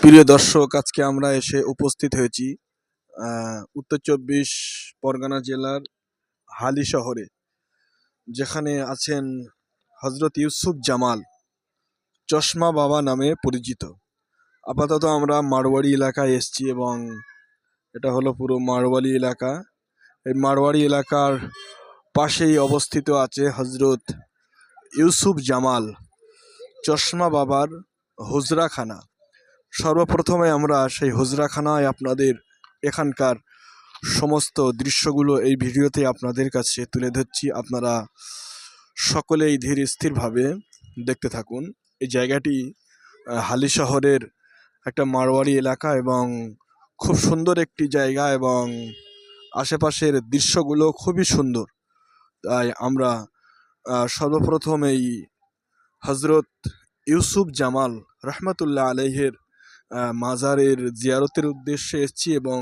প্রিয় দর্শক, আজকে আমরা এসে উপস্থিত হয়েছি উত্তর চব্বিশ পরগনা জেলার হালি শহরে, যেখানে আছেন হজরত ইউসুফ জামাল, চশমা বাবা নামে পরিচিত। আপাতত আমরা মারওয়াড়ি এলাকায় এসেছি এবং এটা হলো পুরো মারওয়াড়ি এলাকা। এই মারওয়াড়ি এলাকার পাশেই অবস্থিত আছে হজরত ইউসুফ জামাল চশমা বাবার হুজরাখানা। সর্বপ্রথমে আমরা সেই হুজরাখানায় আপনাদের এখানকার সমস্ত দৃশ্যগুলো এই ভিডিওতে আপনাদের কাছে তুলে ধরছি। আপনারা সকলেই ধীর স্থিরভাবে দেখতে থাকুন। এই জায়গাটি হালি শহরের একটা মারওয়াড়ি এলাকা এবং খুব সুন্দর একটি জায়গা এবং আশেপাশের দৃশ্যগুলো খুবই সুন্দর। তাই আমরা সর্বপ্রথম এই হজরত ইউসুফ জামাল রহমতুল্লাহ আলাইহের মাজারের জিয়ারতের উদ্দেশ্যে এসেছি এবং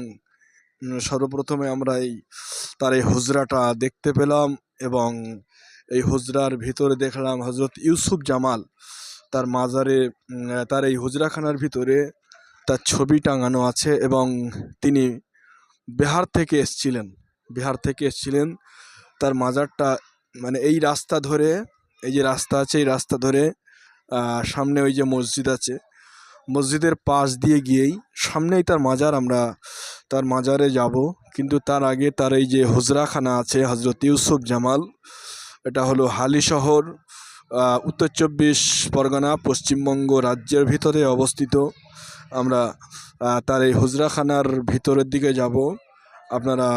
সর্বপ্রথমে আমরা তার এই হুজরাটা দেখতে পেলাম এবং এই হুজরার ভিতরে দেখলাম হজরত ইউসুফ জামাল তার মাজারে, তার এই হুজরাখানার ভিতরে তার ছবি টাঙানো আছে এবং তিনি বিহার থেকে এসেছিলেন। তার মাজারটা মানে এই রাস্তা ধরে, এই যে রাস্তা আছে, এই রাস্তা ধরে সামনে ওই যে মসজিদ আছে, মসজিদের পাশ দিয়ে গিয়েই সামনেই তার মাজার। আমরা তার মাজারে যাব, কিন্তু তার আগে তার এই যে হুজরাখানা আছে হজরত ইউসুফ জামাল, এটা হলো হালি শহর, উত্তর চব্বিশ পরগনা, পশ্চিমবঙ্গ রাজ্যের ভিতরে অবস্থিত। আমরা তার এই হুজরাখানার ভিতরের দিকে যাব। আপনারা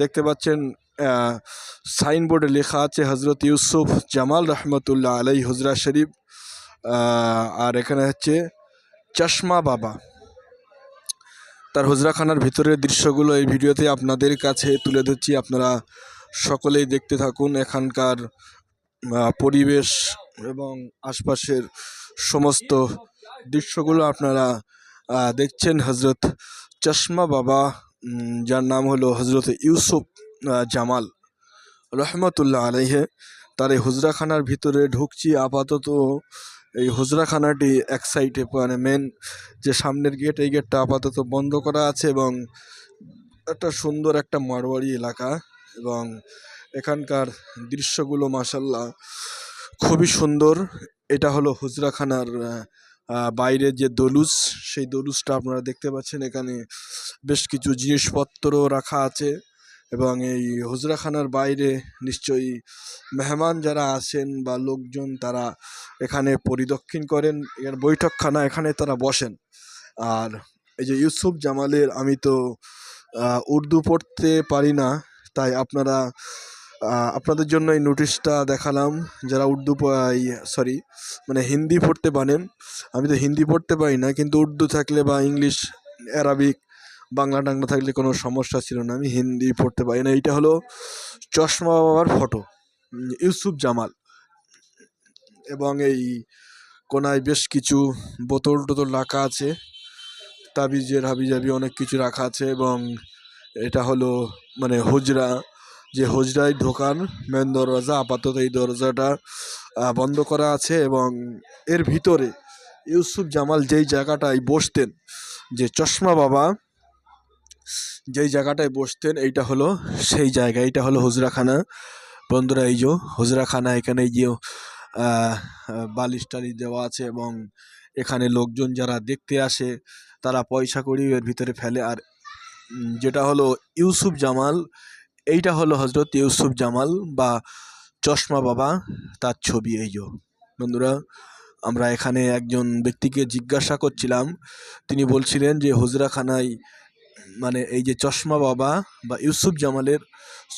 দেখতে পাচ্ছেন সাইনবোর্ডে লেখা আছে হজরত ইউসুফ জামাল রহমতুল্লাহ আলাই হুজরা শরীফ, আর এখানে হচ্ছে চশমা বাবা। তার হুজরাখানার ভিতরের দৃশ্যগুলো এই ভিডিওতে আপনাদের কাছে তুলে ধরছি। আপনারা সকলেই দেখতে থাকুন। এখানকার পরিবেশ এবং আশপাশের সমস্ত দৃশ্যগুলো আপনারা দেখছেন। হজরত চশমা বাবা, যার নাম হলো হজরত ইউসুফ জামাল রহমতুল্লাহ আলাইহে, তার এই হুজরাখানার ভিতরে ঢুকছি। আপাতত এই হুজরাখানাটি এক সাইডে, মানে মেন যে সামনের গেট, এই গেটটা আপাতত বন্ধ করা আছে এবং একটা সুন্দর একটা মারওয়াড়ি এলাকা এবং এখানকার দৃশ্যগুলো মাশাল্লাহ খুবই সুন্দর। এটা হলো হুজরাখানার বাইরে যে দলুজ, সেই দলুজটা আপনারা দেখতে পাচ্ছেন। এখানে বেশ কিছু জিনিসপত্র রাখা আছে এবং এই হুজরাখানার বাইরে নিশ্চয়ই মেহমান যারা আসেন বা লোকজন, তারা এখানে পরিদর্শন করেন। এর বৈঠকখানা, এখানে তারা বসেন। আর এই যে ইউসুফ জামালের, আমি তো উর্দু পড়তে পারি না, তাই আপনাদের জন্য এই নোটিশটা দেখালাম। যারা মানে হিন্দি পড়তে পারেন, আমি তো হিন্দি পড়তে পারি না, কিন্তু উর্দু থাকলে বা ইংলিশ, অ্যারাবিক, বাংলা টাংলা থাকলে কোনো সমস্যা ছিল না। আমি হিন্দি পড়তে পারি না। এইটা হলো চশমা বাবার ফটো, ইউসুফ জামাল, এবং এই কোনায় বেশ কিছু বোতল টোতল রাখা আছে, তাবিজের হাবিজাবি অনেক কিছু রাখা আছে। এবং এটা হলো মানে হুজরা, যে হুজরায় ঢোকার মেন দরজা। আপাতত এই দরজাটা বন্ধ করা আছে এবং এর ভিতরে ইউসুফ জামাল যেই জায়গাটায় বসতেন, যে চশমা বাবা যেই জায়গাটায় বসতেন, এইটা হলো সেই জায়গা। এইটা হলো হুজরাখানা। বন্ধুরা, এই যে হুজরাখানা, এখানে এই যে বালিশ টালিশ দেওয়া আছে এবং এখানে লোকজন যারা দেখতে আসে তারা পয়সা করি এর ভিতরে ফেলে। আর যেটা হলো ইউসুফ জামাল, এইটা হলো হজরত ইউসুফ জামাল বা চশমা বাবা, তার ছবি। এই যে বন্ধুরা, আমরা এখানে একজন ব্যক্তিকে জিজ্ঞাসা করছিলাম, তিনি বলছিলেন যে হুজরাখানায় মানে এই যে চশমা বাবা বা ইউসুফ জামালের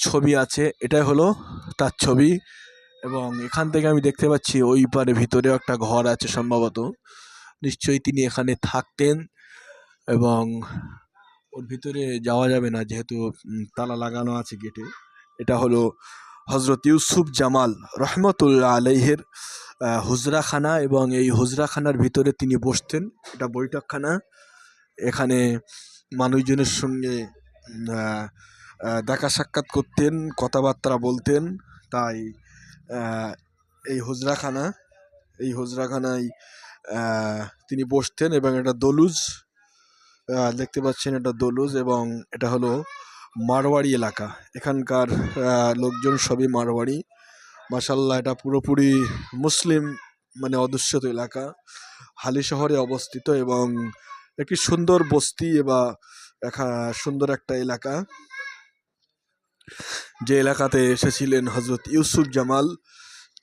ছবি আছে, এটাই হলো তার ছবি। এবং এখান থেকে আমি দেখতে পাচ্ছি ওই পারে ভিতরেও একটা ঘর আছে, সম্ভবত নিশ্চয়ই তিনি এখানে থাকতেন। এবং ওর ভিতরে যাওয়া যাবে না, যেহেতু তালা লাগানো আছে গেটে। এটা হলো হজরত ইউসুফ জামাল রহমতুল্লাহ আলাইহের হুজরাখানা এবং এই হুজরাখানার ভিতরে তিনি বসতেন। এটা বৈঠকখানা। এখানে মানুষজনের সঙ্গে দেখা সাক্ষাৎ করতেন, কথাবার্তা বলতেন। তাই এই হুজরাখানায় তিনি বসতেন এবং এটা দলুজ, দেখতে পাচ্ছেন এটা দলুজ এবং এটা হলো মারওয়াড়ি এলাকা। এখানকার লোকজন সবই মারওয়াড়ি। মাশাল্লাহ, এটা পুরোপুরি মুসলিম মানে অধ্যুষিত এলাকা, হালি শহরে অবস্থিত এবং একটি সুন্দর বস্তি বা সুন্দর একটা এলাকা, যে এলাকাতে এসেছিলেন হজরত ইউসুফ জামাল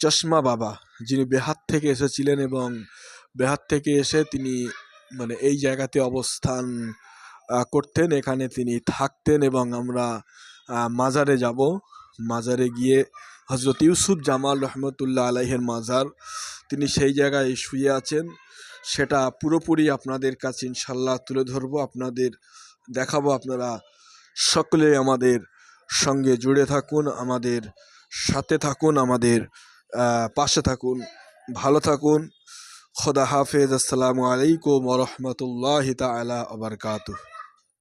চশমা বাবা, যিনি বেহাত থেকে এসেছিলেন এবং বেহাত থেকে এসে তিনি মানে এই জায়গাতে অবস্থান করতেন, এখানে তিনি থাকতেন। এবং আমরা মাজারে যাব, মাজারে গিয়ে হজরত ইউসুফ জামাল রহমতুল্লাহ আলাইহের মাজার, তিনি সেই জায়গায় শুয়ে আছেন, সেটা পুরোপুরি আপনাদের কাছে ইনশাল্লাহ তুলে ধরবো, আপনাদের দেখাবো। আপনারা সকলে আমাদের সঙ্গে জুড়ে থাকুন, আমাদের সাথে থাকুন, আমাদের পাশে থাকুন, ভালো থাকুন। খোদা হাফেজ। আসসালামু আলাইকুম ওয়া রাহমাতুল্লাহি তাআলা ওয়া বারাকাতুহু।